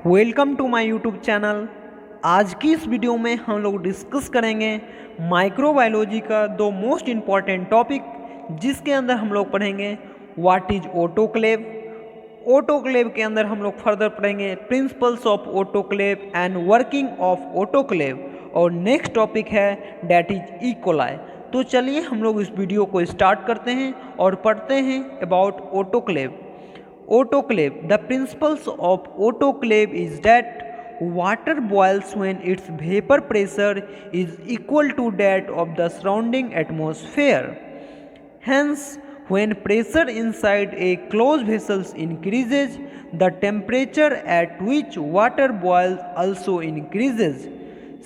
Welcome to my YouTube channel. आज की इस वीडियो में हम लोग डिस्कस करेंगे माइक्रोबायोलॉजी का दो मोस्ट इम्पॉर्टेंट टॉपिक, जिसके अंदर हम लोग पढ़ेंगे व्हाट इज ऑटोक्लेव। ऑटोक्लेव के अंदर हम लोग फर्दर पढ़ेंगे principles of autoclave and working of autoclave, और नेक्स्ट टॉपिक है डैट इज ई कोलाई। तो चलिए हम लोग इस वीडियो को स्टार्ट करते हैं और पढ़ते हैं about autoclave. Autoclave. The principles of autoclave is that water boils when its vapor pressure is equal to that of the surrounding atmosphere. Hence, when pressure inside a closed vessel increases, the temperature at which water boils also increases.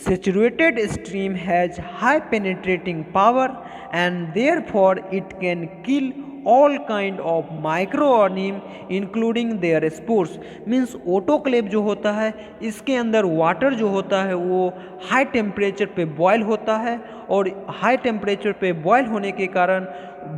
Saturated stream has high penetrating power and therefore it can kill all kind of micro organism including there spores. Means autoclave जो होता है इसके अंदर water जो होता है वो high temperature पे बॉयल होता है, और हाई टेम्परेचर पे बॉयल होने के कारण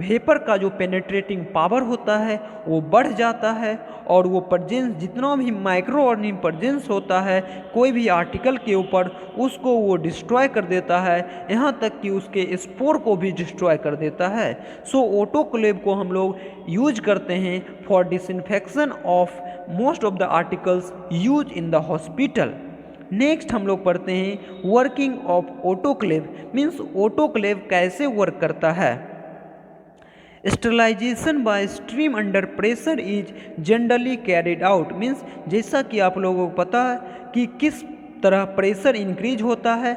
वेपर का जो पेनेट्रेटिंग पावर होता है वो बढ़ जाता है, और वो प्रेजेंस जितना भी माइक्रो ऑर्गेनिज्म प्रेजेंस होता है कोई भी आर्टिकल के ऊपर उसको वो डिस्ट्रॉय कर देता है, यहाँ तक कि उसके स्पोर को भी डिस्ट्रॉय कर देता है। सो ऑटोक्लेव को हम लोग यूज करते हैं for disinfection of most of the articles use in the hospital. Next हम लोग पढ़ते हैं working of autoclave. Means autoclave कैसे वर्क करता है। Sterilization by stream under pressure is generally carried out. Means जैसा कि आप लोगों को पता है कि किस तरह प्रेशर इंक्रीज होता है,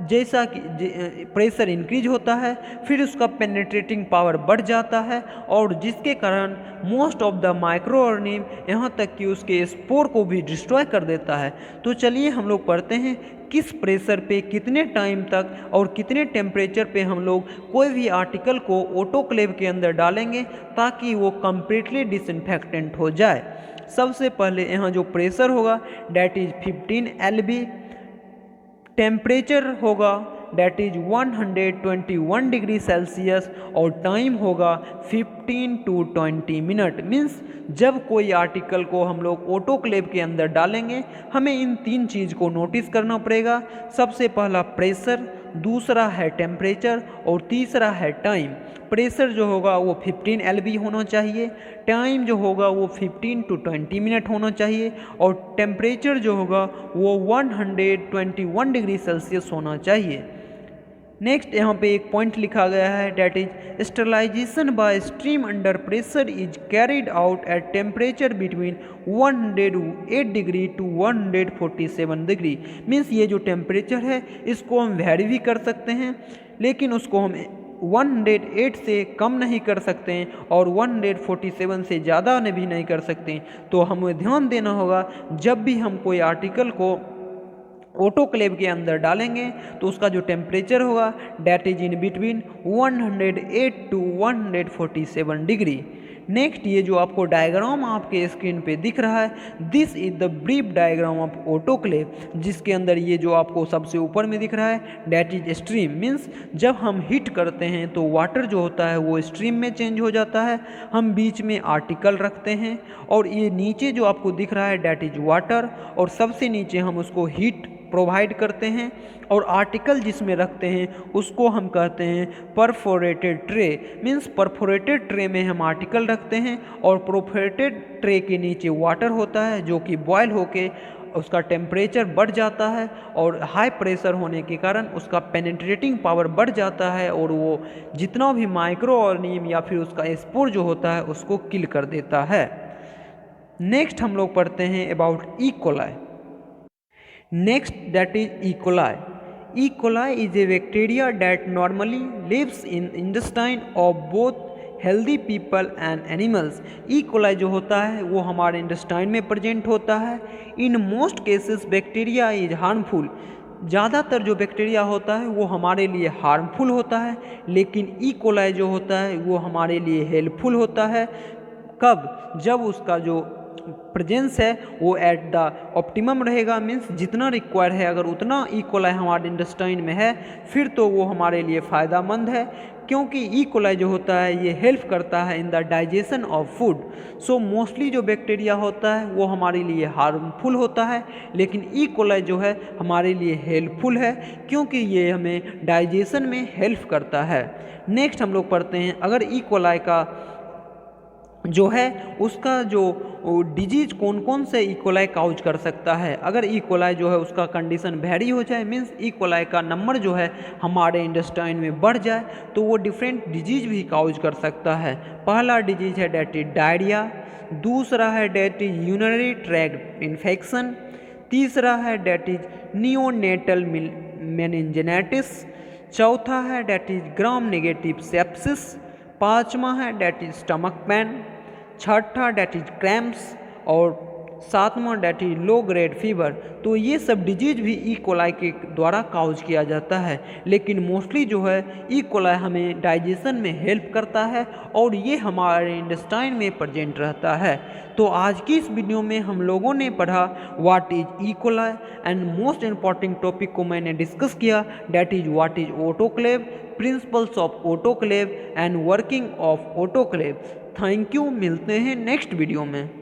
जैसा कि प्रेशर इंक्रीज होता है फिर उसका पेनेट्रेटिंग पावर बढ़ जाता है, और जिसके कारण most of the micro organism यहाँ तक कि उसके स्पोर को भी डिस्ट्रॉय कर देता है। तो चलिए हम लोग पढ़ते हैं किस प्रेशर पे कितने टाइम तक और कितने टेम्परेचर पे हम लोग कोई भी आर्टिकल को ऑटोक्लेव के अंदर डालेंगे ताकि वो कम्प्लीटली डिसइंफेक्टेंट हो जाए। सबसे पहले यहाँ जो प्रेशर होगा डैट इज 15 LB, टेम्परेचर होगा डैट इज 121 डिग्री सेल्सियस, और टाइम होगा 15 to 20 मिनट। मीन्स जब कोई आर्टिकल को हम लोग ऑटोक्लेव के अंदर डालेंगे हमें इन तीन चीज़ को नोटिस करना पड़ेगा। सबसे पहला प्रेशर, दूसरा है टेम्परेचर, और तीसरा है टाइम। प्रेशर जो होगा वो 15 LB होना चाहिए, टाइम जो होगा वो 15 to 20 मिनट होना चाहिए, और टेम्परेचर जो होगा वो 121 डिग्री सेल्सियस होना चाहिए। नेक्स्ट यहाँ पे एक पॉइंट लिखा गया है that is sterilization by stream under pressure is carried out at temperature between 108 degree to 147 degree. Means ये जो टेम्परेचर है इसको हम वेरी भी कर सकते हैं, लेकिन उसको हम 108 से कम नहीं कर सकते हैं और 147 से ज़्यादा भी नहीं कर सकते हैं। तो हमें ध्यान देना होगा जब भी हम कोई आर्टिकल को ऑटोक्लेव के अंदर डालेंगे तो उसका जो टेम्परेचर होगा that is in between 108 to 147 degree. Next ये जो आपको डायग्राम आपके स्क्रीन पे दिख रहा है, this is the brief diagram of autoclave, जिसके अंदर ये जो आपको सबसे ऊपर में दिख रहा है डैट इज स्ट्रीम। मीन्स जब हम हीट करते हैं तो वाटर जो होता है वो स्ट्रीम में चेंज हो जाता है, हम बीच में आर्टिकल रखते हैं, और ये नीचे जो आपको दिख रहा है डैट इज वाटर, और सबसे नीचे हम उसको हीट प्रोवाइड करते हैं, और आर्टिकल जिसमें रखते हैं उसको हम कहते हैं perforated tray. Means perforated tray में हम आर्टिकल रखते हैं, और परफोरेटेड ट्रे के नीचे वाटर होता है जो कि बॉयल होके उसका टेम्परेचर बढ़ जाता है, और हाई प्रेशर होने के कारण उसका पेनेट्रेटिंग पावर बढ़ जाता है, और वो जितना भी माइक्रो ऑर्गेनिज्म या फिर उसका स्पोर जो होता है उसको किल कर देता है। नेक्स्ट हम लोग पढ़ते हैं about E coli. Next, that is E. coli. E. coli is a bacteria that normally lives in intestine of both healthy people and animals. E. coli जो होता है वो हमारे इंटेस्टाइन में प्रेजेंट होता है। In most cases bacteria is harmful. ज़्यादातर जो बैक्टीरिया होता है वो हमारे लिए हार्मफुल होता है, लेकिन ई कोलाई जो होता है वो हमारे लिए हेल्पफुल होता है। कब? जब उसका जो प्रेजेंस है वो एट द ऑप्टिमम रहेगा। मीन्स जितना रिक्वायर्ड है अगर उतना ई कोलाई हमारे इंटेस्टाइन में है फिर तो वो हमारे लिए फ़ायदा मंद है। क्योंकि ई कोलाई जो होता है ये हेल्प करता है in the digestion of food. So mostly जो बैक्टीरिया होता है वो हमारे लिए हार्मफुल होता है, लेकिन ई कोलाई जो है हमारे लिए हेल्पफुल है क्योंकि ये हमें डाइजेशन में हेल्प करता है। नेक्स्ट हम लोग पढ़ते हैं, अगर ई कोलाई का जो है उसका जो डिजीज कौन कौन से ई कोलाई काउज कर सकता है। अगर ई कोलाई जो है उसका कंडीशन वेरी हो जाए, मीन्स ई कोलाई का नंबर जो है हमारे इंटेस्टाइन में बढ़ जाए, तो वो डिफरेंट डिजीज भी काउज कर सकता है। पहला डिजीज है डेट इज डायरिया, दूसरा है that is urinary tract infection, तीसरा है डेट इज नियोनेटल मेनिंजाइटिस, चौथा है that is gram negative sepsis, पाँचवा है डेट इज स्टमक पेन, छठा डेट इज क्रैम्प्स और सातवां that is low grade fever. तो ये सब डिजीज भी ई कोलाई के द्वारा काउज किया जाता है, लेकिन मोस्टली जो है ई कोलाई हमें डाइजेशन में हेल्प करता है और ये हमारे इंटेस्टाइन में प्रेजेंट रहता है। तो आज की इस वीडियो में हम लोगों ने पढ़ा what is E coli and most important topic को मैंने डिस्कस किया, that is what is autoclave, principles of autoclave and working of autoclave. Thank you, मिलते हैं नेक्स्ट वीडियो में।